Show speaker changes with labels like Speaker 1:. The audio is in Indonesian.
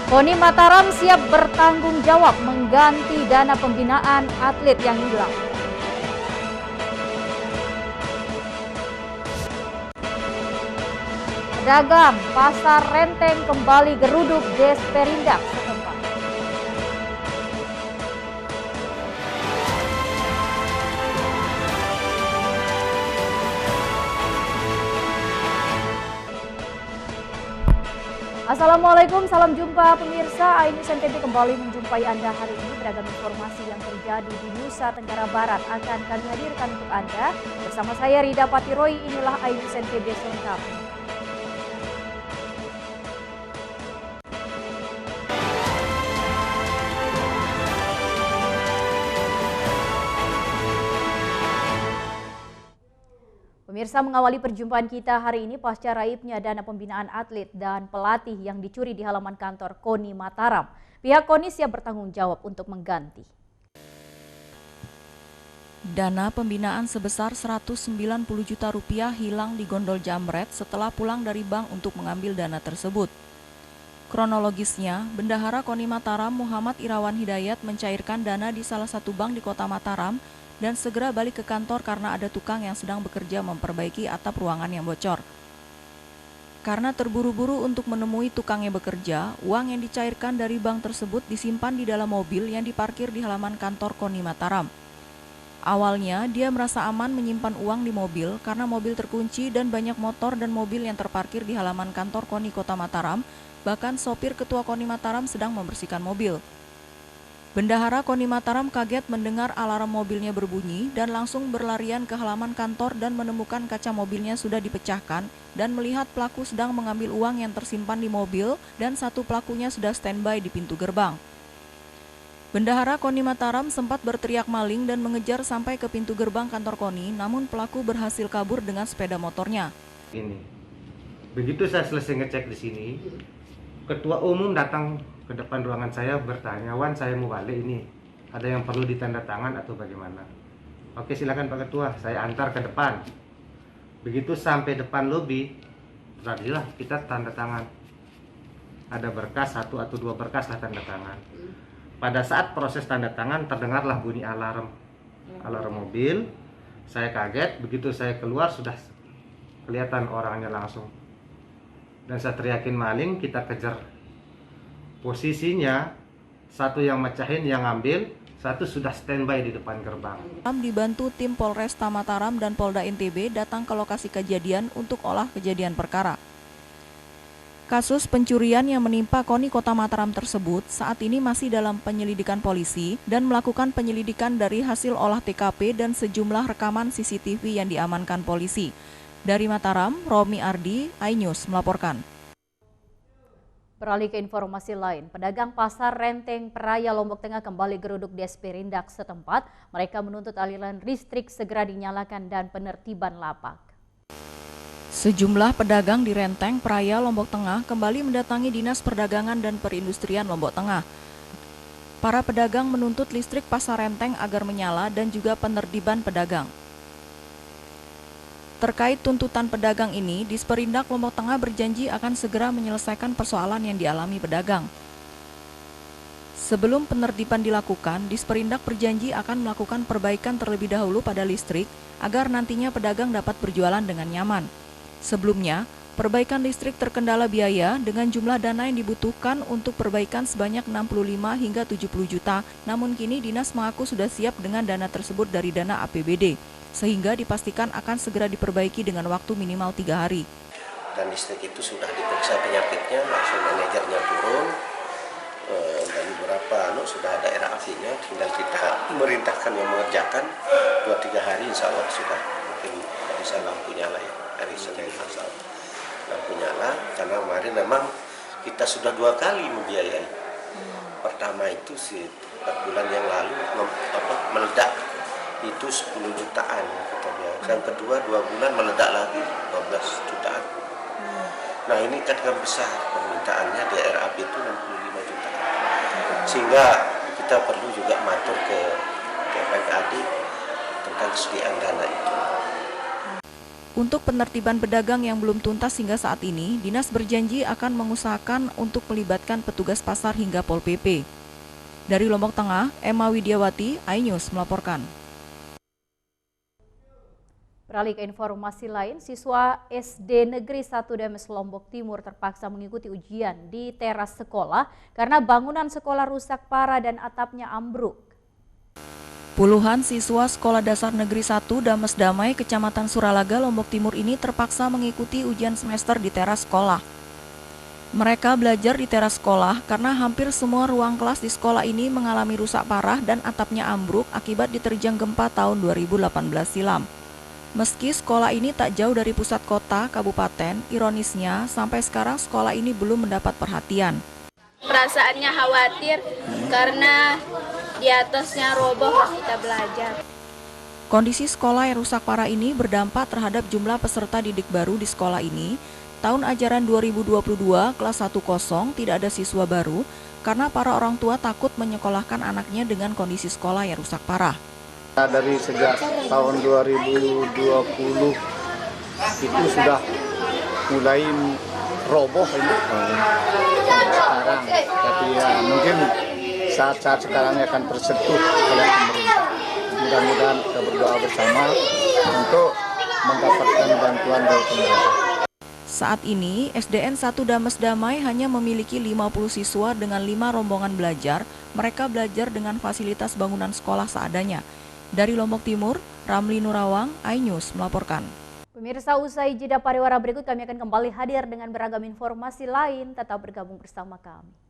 Speaker 1: KONI Mataram siap bertanggung jawab mengganti dana pembinaan atlet yang hilang. Pedagang pasar Renteng kembali geruduk Desperindak setempat. Assalamualaikum, salam jumpa pemirsa. iNews NTB kembali menjumpai Anda hari ini. Beragam informasi yang terjadi di Nusa Tenggara Barat akan kami hadirkan untuk Anda. Bersama saya Rida Patiroy, inilah iNews NTB selengkapnya. Pemirsa, mengawali perjumpaan kita hari ini pasca raibnya dana pembinaan atlet dan pelatih yang dicuri di halaman kantor KONI Mataram. Pihak KONI siap bertanggung jawab untuk mengganti.
Speaker 2: Dana pembinaan sebesar 190 juta rupiah hilang di gondol Jamret setelah pulang dari bank untuk mengambil dana tersebut. Kronologisnya, Bendahara KONI Mataram Muhammad Irawan Hidayat mencairkan dana di salah satu bank di kota Mataram dan segera balik ke kantor karena ada tukang yang sedang bekerja memperbaiki atap ruangan yang bocor. Karena terburu-buru untuk menemui tukang yang bekerja, uang yang dicairkan dari bank tersebut disimpan di dalam mobil yang diparkir di halaman kantor KONI Mataram. Awalnya, dia merasa aman menyimpan uang di mobil karena mobil terkunci dan banyak motor dan mobil yang terparkir di halaman kantor KONI Kota Mataram, bahkan sopir ketua KONI Mataram sedang membersihkan mobil. Bendahara KONI Mataram kaget mendengar alarm mobilnya berbunyi dan langsung berlarian ke halaman kantor dan menemukan kaca mobilnya sudah dipecahkan dan melihat pelaku sedang mengambil uang yang tersimpan di mobil dan satu pelakunya sudah standby di pintu gerbang. Bendahara KONI Mataram sempat berteriak maling dan mengejar sampai ke pintu gerbang kantor KONI, namun pelaku berhasil kabur dengan sepeda motornya.
Speaker 3: Begitu saya selesai ngecek di sini, Ketua Umum datang ke depan ruangan saya bertanya, "Wan, saya mau balik ini. Ada yang perlu ditanda tangan atau bagaimana?" "Oke, silakan Pak Ketua, saya antar ke depan." Begitu sampai depan lobi, berartilah kita tanda tangan. Ada berkas, satu atau dua berkas lah tanda tangan. Pada saat proses tanda tangan terdengarlah bunyi alarm mobil. Saya kaget, begitu saya keluar sudah kelihatan orangnya langsung. Dan saya teriakin maling, kita kejar. Posisinya satu yang mecahin, yang ngambil, satu sudah standby di depan gerbang.
Speaker 2: Dibantu tim Polresta Mataram dan Polda NTB datang ke lokasi kejadian untuk olah kejadian perkara. Kasus pencurian yang menimpa KONI Kota Mataram tersebut saat ini masih dalam penyelidikan polisi dan melakukan penyelidikan dari hasil olah TKP dan sejumlah rekaman CCTV yang diamankan polisi. Dari Mataram, Romi Ardi, iNews melaporkan.
Speaker 1: Beralih ke informasi lain, pedagang pasar Renteng Peraya Lombok Tengah kembali geruduk Desperindak setempat. Mereka menuntut aliran listrik segera dinyalakan dan penertiban lapak.
Speaker 2: Sejumlah pedagang di Renteng Peraya Lombok Tengah kembali mendatangi Dinas Perdagangan dan Perindustrian Lombok Tengah. Para pedagang menuntut listrik pasar Renteng agar menyala dan juga penertiban pedagang. Terkait tuntutan pedagang ini, Disperindak Lombok Tengah berjanji akan segera menyelesaikan persoalan yang dialami pedagang. Sebelum penertiban dilakukan, Disperindak berjanji akan melakukan perbaikan terlebih dahulu pada listrik agar nantinya pedagang dapat berjualan dengan nyaman. Sebelumnya, perbaikan listrik terkendala biaya dengan jumlah dana yang dibutuhkan untuk perbaikan sebanyak 65 hingga 70 juta, namun kini dinas mengaku sudah siap dengan dana tersebut dari dana APBD. Sehingga dipastikan akan segera diperbaiki dengan waktu minimal 3 hari.
Speaker 4: Dan listrik itu sudah diperiksa penyakitnya, langsung manajernya turun, dan beberapa sudah ada RAF-nya, tinggal kita merintahkan yang mengerjakan 2-3 hari insya Allah sudah mungkin bisa lampu nyala ya, hari Senin asal lampu nyala, karena kemarin memang kita sudah 2 kali membiayai. Pertama itu 4 bulan yang lalu meledak. Itu 10 jutaan kita bilang. Yang kedua 2 bulan meledak lagi 12 jutaan. Nah ini kan besar permintaannya di RAP itu 65 jutaan. Sehingga kita perlu juga matur ke PKD tentang kesediaan dana itu.
Speaker 2: Untuk penertiban pedagang yang belum tuntas hingga saat ini, Dinas berjanji akan mengusahakan untuk melibatkan petugas pasar hingga Pol PP. Dari Lombok Tengah, Emma Widiawati, iNews melaporkan.
Speaker 1: Beralih ke informasi lain, siswa SD Negeri 1 Demes Lombok Timur terpaksa mengikuti ujian di teras sekolah karena bangunan sekolah rusak parah dan atapnya ambruk.
Speaker 2: Puluhan siswa Sekolah Dasar Negeri 1 Dames Damai, Kecamatan Suralaga, Lombok Timur ini terpaksa mengikuti ujian semester di teras sekolah. Mereka belajar di teras sekolah karena hampir semua ruang kelas di sekolah ini mengalami rusak parah dan atapnya ambruk akibat diterjang gempa tahun 2018 silam. Meski sekolah ini tak jauh dari pusat kota, kabupaten, ironisnya sampai sekarang sekolah ini belum mendapat perhatian.
Speaker 5: Perasaannya khawatir karena di atasnya roboh pas kita belajar.
Speaker 2: Kondisi sekolah yang rusak parah ini berdampak terhadap jumlah peserta didik baru di sekolah ini. Tahun ajaran 2022 kelas 10 tidak ada siswa baru karena para orang tua takut menyekolahkan anaknya dengan kondisi sekolah yang rusak parah.
Speaker 6: Dari sejak tahun 2020 itu sudah mulai roboh ini sekarang, tapi ya mungkin saat-saat sekarang akan tersentuh oleh pemerintah. Mudah-mudahan kita berdoa bersama untuk mendapatkan bantuan dari pemerintah.
Speaker 2: Saat ini, SDN 1 Dames Damai hanya memiliki 50 siswa dengan 5 rombongan belajar. Mereka belajar dengan fasilitas bangunan sekolah seadanya. Dari Lombok Timur, Ramli Nurawang, iNews melaporkan.
Speaker 1: Pemirsa, usai jeda pariwara berikut kami akan kembali hadir dengan beragam informasi lain. Tetap bergabung bersama kami.